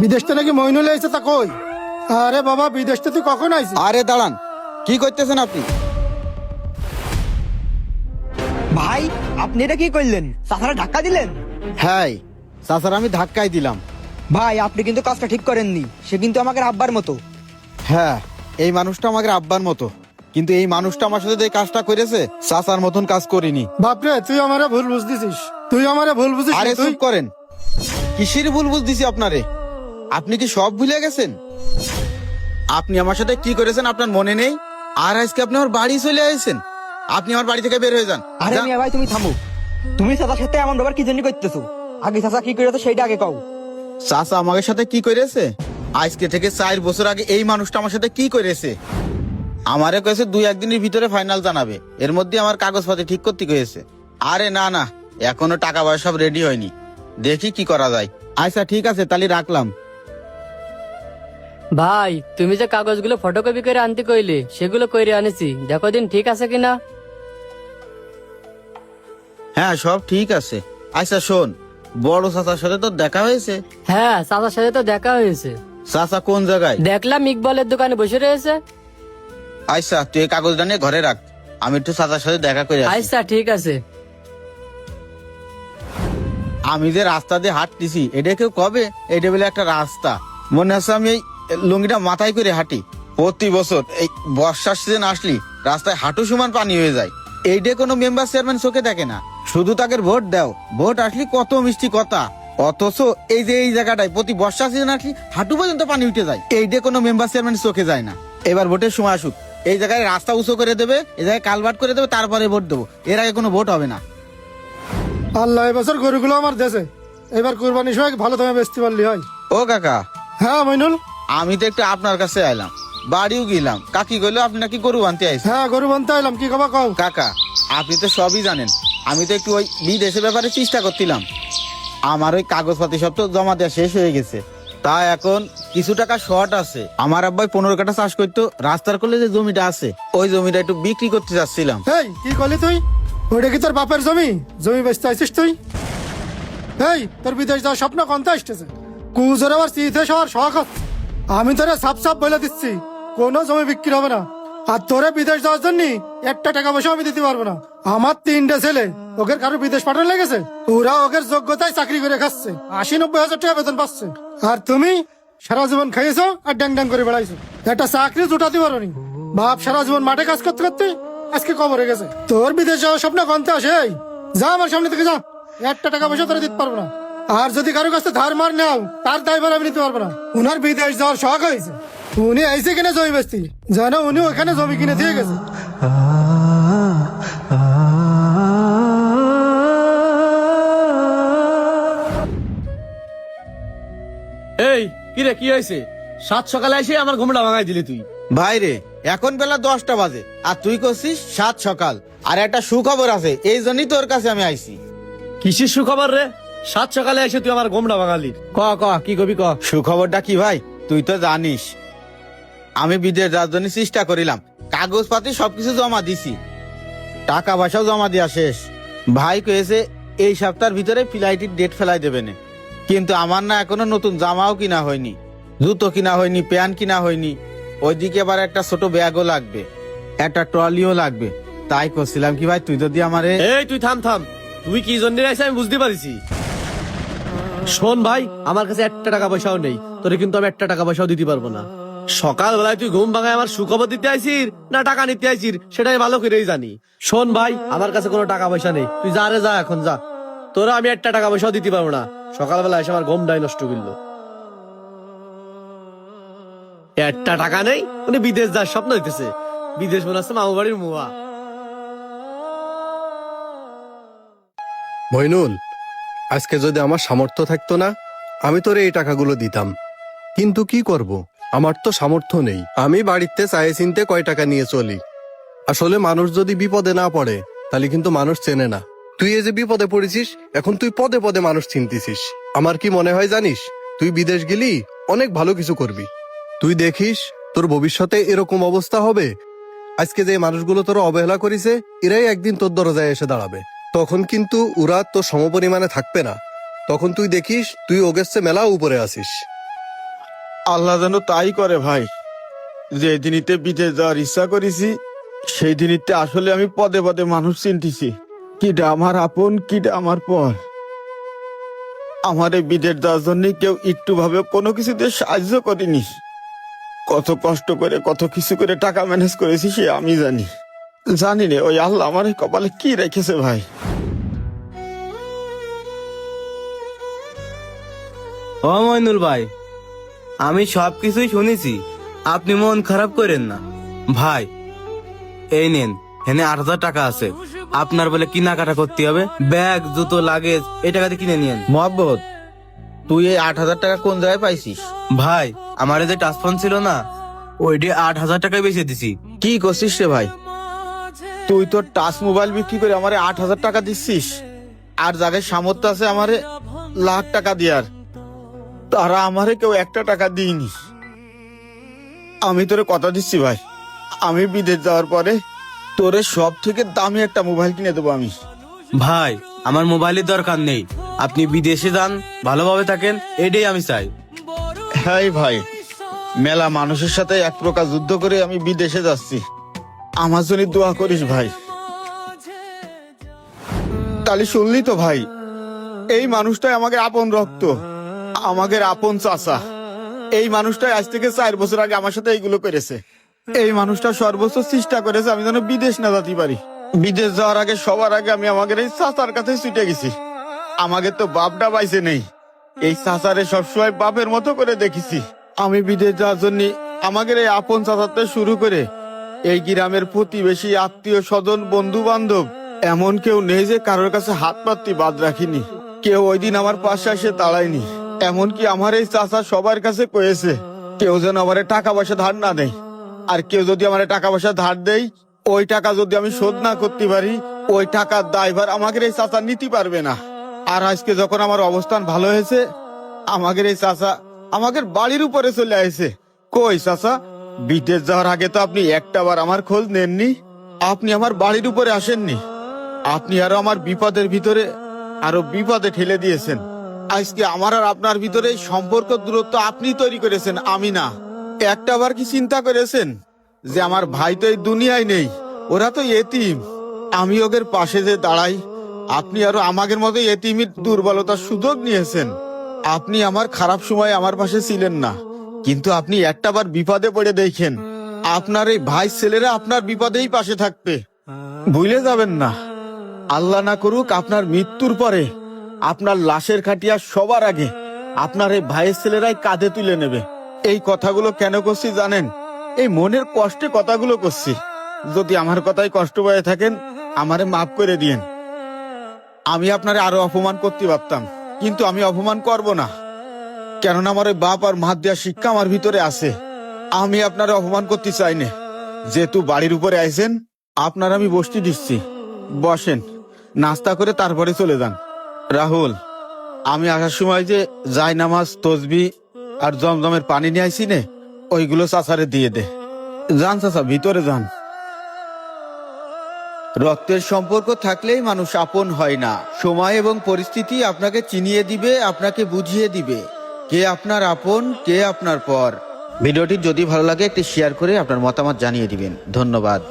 বিদেশ থেকে নাকি মইনুল আইছে তা কই? আরে বাবা, বিদেশ থেকে তুই কখন আইছিস? আরে দাঁড়ান, কি করতেছেন আপনি? ভাই, আপনি এটা কি করলেন? চাচারা ধাক্কা দিলেন? হ্যাঁ চাচার আমি ধাক্কাই দিলাম। ভাই, আপনি কিন্তু কাজটা ঠিক করেননি। সে কিন্তু আমাকে আব্বার মতো। হ্যাঁ, এই মানুষটা আমাকে আব্বার মতো, কিন্তু এই মানুষটা আমার সাথে যে কাজটা করেছে চাচার মতন কাজ করিনি। বাপরে, তুই আমারে ভুল বুঝতেছিস। তুই আমারে ভুল বুঝিস। আরে তুই চুপ করেন। কিসের ভুল বুঝতেছি আপনারে? আপনি কি সব ভুলে গেছেন? আপনি আমার সাথে কি করেছেন আপনার মনে নেই? আর আজকে আপনি আমার বাড়ি চলে আসেন। আপনি আমার বাড়ি থেকে বের হয়ে যান। আরে যান। মিয়া ভাই, তুমি থামো। তুমি চাচার সাথে এমন ব্যাপার কি জন্য করতেছো? আগে চাচা কি করেছো সেইটা আগে কও। চাচা আমাদের সাথে কি করেছে? আজকে থেকে 4 বছর আগে এই মানুষটা আমার সাথে কি করেছে আমারে কয়েছে 2-1 দিনের ভিতরে ফাইনাল জানাবে। এর মধ্যে আমার কাগজপাতি ঠিক করতে কয়েছে। আরে না না, এখনো টাকা পয়সা সব রেডি হয়নি, দেখি কি করা যায়। আচ্ছা ঠিক আছে, তাহলে রাখলাম। ভাই, তুমি যে কাগজগুলো ফটোকপি করে আনতে কইলে সেগুলো কইরে আনেছি, দেখো দিন ঠিক আছে কিনা। হ্যাঁ সব ঠিক আছে। আচ্ছা শোন, বড় চাচার সাথে তো দেখা হয়েছে? হ্যাঁ, চাচার সাথে তো দেখা হয়েছে। চাচা কোন জায়গায়? দেখলাম ইকবালের দোকানে বসে রয়েছে। আচ্ছা তুই এই কাগজটা নিয়ে ঘরে রাখ, আমি একটু চাচার সাথে দেখা করে আসি। আচ্ছা ঠিক আছে। আমি যে রাস্তা দিয়ে হাঁটতেছি এটা কেউ কবে এটা বলে একটা রাস্তা মনে আছে? আমি এই লুঙ্গিটা মাথায় করে হাঁটি প্রতি বছর। এই বর্ষার সিজন আসলি রাস্তায় হাঁটু সমান পানি হয়ে যায়। এইটা কোনো মেম্বার চেয়ারম্যান চোখে দেখে না, শুধু তাকে ভোট দাও। ভোট আসলি কত মিষ্টি কথা, অথচ এই যে এই জায়গাটায় প্রতি বর্ষা সিজন আসলি হাঁটু পর্যন্ত পানি উঠে যায়। এইটা কোনো মেম্বার চেয়ারম্যান চোখে যায় না। এবার ভোটের সময় আসুক, এই জায়গায় রাস্তা উঁচু করে দেবে, এই জায়গায় কালভার্ট করে দেবে, তারপরে ভোট দেবো। এর আগে কোনো ভোট হবে না। আল্লাহ এবছর গরুগুলো আমার দেশে, এবার কুরবানির সময় ভালো দামে বেচতে পারলি হয়। ও কাকা, হ্যাঁ মইনুল। আমি তো একটু আপনার কাছে আইলাম, বাড়িও গেলাম। কাকি কইলো আপনি নাকি গরু আনতে আইছেন। হ্যাঁ, গরু বানতে আইলাম, কি খবর কও? কাকা আপনি তো সবই জানেন, আমি তো একটু ওই বিদেশের ব্যাপারে চেষ্টা করছিলাম। আমার ওই কাগজপাতি সব তো জমা দেওয়া শেষ হয়ে গেছে, তা এখন কিছু টাকা শর্ট আছে। আমার আব্বাই 15 কাঠা চাষ করতো, রাস্তার কোলে যে জমিটা আছে ওই জমিটা একটু বিক্রি করতে যাচ্ছিলাম। এই কি করলি তুই? ওইটা কি তোর বাপের জমি? জমি বেচতে আইছিস তুই? এই, তোর বিদেশ যাওয়ার স্বপ্ন কন্তে আসতেছে? কুজোর আবার চিথে সবার শখ হচ্ছে। আমি তোরে সাপ সাপ বলে দিচ্ছি, কোনো জমি বিক্রি হবে না। আর তোরে বিদেশ যাওয়ার জন্য একটা টাকা পয়সা আমি দিতে পারবো না। আমার 3টে ছেলে, ওদের কারো বিদেশ পাঠানো লেগেছে, ওরা ওদের যোগ্যতায় চাকরি করে খাচ্ছে, 80-90 হাজার টাকা বেতন পাচ্ছে। আর তুমি সারা জীবন খাইয়েছো আর ড্যাং ড্যাং করে বেড়াইছো, একটা চাকরি জুটাতে পারো নি। বাপ সারা জীবন মাঠে কাজ করতে করতে আজকে কবরে গেছে। তোর বিদেশ যাওয়ার স্বপ্ন কন্তে আসে? এই, যা আমার সামনে থেকে যা, একটা টাকা পয়সা তোরা দিতে পারবো না। আর যদি কারো কাছে ধার মার নাও, তার দায়ভার আমি নিতে পারবো না। উনার বিদেশ যাওয়ার শখ হয়েছে, উনি আইসে কিনে জমি বেচতি, জানো উনি ওখানে জমি কিনে দিয়ে গেছে। এই কিরে, কি হয়েছে? সাত সকালে এসে আমার ঘুমটা ভাঙাই দিলি তুই। ভাই রে, এখন বেলা 10টা বাজে আর তুই করছিস 7 সকাল। আর একটা সুখবর আছে, এই জন্যই তোর কাছে আমি আইছি। কিসের সুখবর রে? সাত সকালে এসে তুই আমার ঘুমটা ভাঙালি। ক ক কি কবি ক। সুখবরটা কি ভাই? তুই তো জানিস আমি বিদেশ যাওয়ার জন্য চেষ্টা করিলাম, কাগজপাতি সবকিছু জমা দিছি, টাকা পয়সাও জমা দেওয়া শেষ। ভাই কয়েছে এই সপ্তাহের ভিতরে ফ্লাইটের ডেট ফেলাই দেবে না। কিন্তু আমার না এখনো নতুন জামাও কিনা হয়নি, জুতো কিনা হয়নি, প্যান্ট কিনা হয়নি। ওইদিকে আবার একটা ছোট ব্যাগও লাগবে, একটা ট্রলিও লাগবে। তাই করছিলাম কি ভাই, তুই যদি আমারে। এই তুই থাম থাম, তুই কি জন্য আইছিস আমি বুঝতে পারিছি। শোন ভাই, আমার কাছে একটা টাকা পয়সাও নেই, তোরে কিন্তু আমি একটা টাকা পয়সাও দিতে পারবো না। সকালবেলায় তুই ঘুম ভাঙায় আমার সুখবর দিতে আইছিস না টাকা নিতে আইছিস সেটাই ভালো করেই জানি। শোন ভাই, আমার কাছে কোনো টাকা পয়সা নেই, তুই যা রে যা, এখন যা। তোরা আমি একটা টাকা পয়সাও দিতে পারবো না। সকালবেলা এসে আমার ঘুমটাই নষ্ট করলো। একটা টাকা নেই, উনি বিদেশ যাওয়ার স্বপ্ন হইতেছে। বিদেশ মনে হচ্ছে মামু বাড়ির মুয়া। মইনুল, আজকে যদি আমার সামর্থ্য থাকতো না, আমি তোরে এই টাকাগুলো দিতাম। কিন্তু কি করব, আমার তো সামর্থ্য নেই। আমি বাড়িতে চায়ে চিনতে কয় টাকা নিয়ে চলি। আসলে মানুষ যদি বিপদে না পড়ে তাহলে কিন্তু মানুষ চেনে না। তুই এই যে বিপদে পড়েছিস, এখন তুই পদে পদে মানুষ চিনতেছিস। আমার কি মনে হয় জানিস, তুই বিদেশ গেলি অনেক ভালো কিছু করবি। তুই দেখিস তোর ভবিষ্যতে এরকম অবস্থা হবে, আজকে যে মানুষগুলো তোর অবহেলা করেছে এরাই একদিন তোর দরজায় এসে দাঁড়াবে। তখন কিন্তু ওরা তোর সমপরিমাণে থাকবে না। তখন তুই দেখিস তুই ওগের চেয়ে মেলা উপরে আসিস। আল্লাহ যেন তাই করে ভাই। যে দিনিতে বিদেশ যাওয়ার ইচ্ছা করেছি সেই দিনিতে আসলে আমি পদে পদে মানুষ চিনতেছি, কিটা আমার আপন কিটা আমার পর। আমার এই বিদেশ যাওয়ার জন্য কেউ একটু ভাবে কোনো কিছুতে সাহায্য করেনি। কত কষ্ট করে কত কিছু করে টাকা ম্যানেজ করেছি সে আমি জানি। জানি রে ওই আল্লাহ আমার এই কপালে কি রেখেছে ভাই। ও মইনুল ভাই, আমি সবকিছুই শুনেছি, আপনি মন খারাপ করেন না। ভাই এই নেন, এখানে 8,000 টাকা আছে, আপনার বলে কেনাকাটা করতে হবে, ব্যাগ জুতো লাগেজ এই টাকাতে কিনে নিয়েন। মোহাম্মদ, তুই এই 8,000 টাকা কোন জায়গায় পাইছিস? ভাই আমার যে টাচ ফোন ছিল না, ওইটি 8,000 টাকায় বেচে দিছি। কি করছিস রে ভাই? তুই তোর টাচ মোবাইল বিক্রি করে আমারে 8,000 টাকা দিচ্ছিস, আর জায়গায় সামর্থ্য আছে আমারে লাখ টাকা দিয়ার, তারা আমারে কেউ 1 টাকা দিইনি। আমি তোরে কথা দিচ্ছি ভাই, আমি বিদেশ যাওয়ার পরে তোরে সব থেকে দামি একটা মোবাইল কিনে দেবো আমি। ভাই আমার মোবাইলের দরকার নেই, আপনি বিদেশে যান, ভালোভাবে থাকেন, এটাই আমি চাই। হ্যাঁ ভাই, মেলা মানুষের সাথে এক প্রকার যুদ্ধ করে আমি বিদেশে যাচ্ছি, আমার জন্য দোয়া করিস ভাই। তাহলে শুনলি তো ভাই, এই মানুষটাই আমাকে আপন রক্ত, আমাদের আপন চাচা। এই মানুষটাই আজ থেকে 4 বছর আগে আমার সাথে এইগুলো করেছে। এই মানুষটা সর্বোচ্চ চেষ্টা করেছে আমি যেন বিদেশ না যেতে পারি। বিদেশ যাওয়ার আগে সবার আগে আমি আমাদের এই চাচার কাছে ছুটে গেছি। আমাদের তো বাপটা পাইছে নেই, এই চাচারে সবসময় বাপের মতো করে দেখেছি। আমি বিদেশ যাওয়ার জন্য আমাদের এই আপন চাচাতে শুরু করে এই গ্রামের প্রতিবেশী আত্মীয় স্বজন বন্ধু বান্ধব এমন কেউ নেই যে কারোর কাছে হাত পাততে বাদ রাখিনি। কেউ ওই দিন আমার পাশে এসে দাঁড়ায়নি। এমনকি আমার এই চাচা সবার কাছে কয়েছে কেউ যেন আমার টাকা পয়সা ধার না দেয়, আর কেউ যদি আমার টাকা পয়সা ধার দেয় ওই টাকা যদি আমি শোধ না করতে পারি ওই টাকার দায়ভার আমাদের এই চাচা নিতে পারবে না। আর আজকে যখন আমার অবস্থান ভালো হয়েছে আমাদের এই চাচা আমাদের বাড়ির উপরে চলে আসে। কই চাচা, বিদেশ যাওয়ার আগে তো আপনি একটাবার আমার খোঁজ নেননি, আপনি আমার বাড়ির উপরে আসেননি, আপনি আরো আমার বিপদের ভিতরে আরো বিপদে ঠেলে দিয়েছেন। আজকে আমার আর আপনার ভিতরে এই সম্পর্ক দূরত্ব আপনি তৈরি করেছেন, আমি না। একটাবার কি চিন্তা করেছেন যে আমার ভাই তো এই দুনিয়ায় নেই, ওরা তো এতিম, আমি ওদের পাশে যে দাঁড়াই। আপনি আরো আমাদের মতো এতিমের দুর্বলতার সুযোগ নিয়েছেন। আপনি আমার খারাপ সময় আমার পাশে ছিলেন না, কিন্তু আপনি একটাবার বিপদে পড়ে দেখেন, আপনার এই ভাই ছেলেরা আপনার বিপদেই পাশে থাকবে। ভুলে যাবেন না, আল্লাহ না করুক আপনার মৃত্যুর পরে আপনার লাশের খাটিয়া সবার আগে আপনার এই ভাইয়ের ছেলেরাই কাঁধে তুলে নেবে। এই কথাগুলো কেন করছি জানেন? এই মনের কষ্টে কথাগুলো করছি। যদি আমার কথায় কষ্ট পেয়ে থাকেন আমারে মাফ করে দিয়েন। আমি আপনারে আরো অপমান করতে পারতাম, কিন্তু আমি অপমান করব না, কেননা আমার ওই বাপ আর মা দেওয়া শিক্ষা আমার ভিতরে আছে। আমি আপনারে অপমান করতে চাই না। যেহেতু বাড়ির উপরে আইছেন, আপনার আমি বসতে দিচ্ছি, বসেন, নাস্তা করে তারপরে চলে যান। রাহুল, আমি আসার সময় যে জায়নামাজ তসবি আর জমজমের পানি নিয়ে আইছি নে, ওইগুলো চাচারে দিয়ে দে। যান চাচা, ভিতরে যান। রক্তের সম্পর্ক থাকলেই মানুষ আপন হয় না, সময় এবং পরিস্থিতি আপনাকে চিনিয়ে দিবে, আপনাকে বুঝিয়ে দিবে কে আপনার আপন কে আপনার পর। ভিডিওটি যদি ভালো লাগে একটি শেয়ার করে আপনার মতামত জানিয়ে দিবেন। ধন্যবাদ।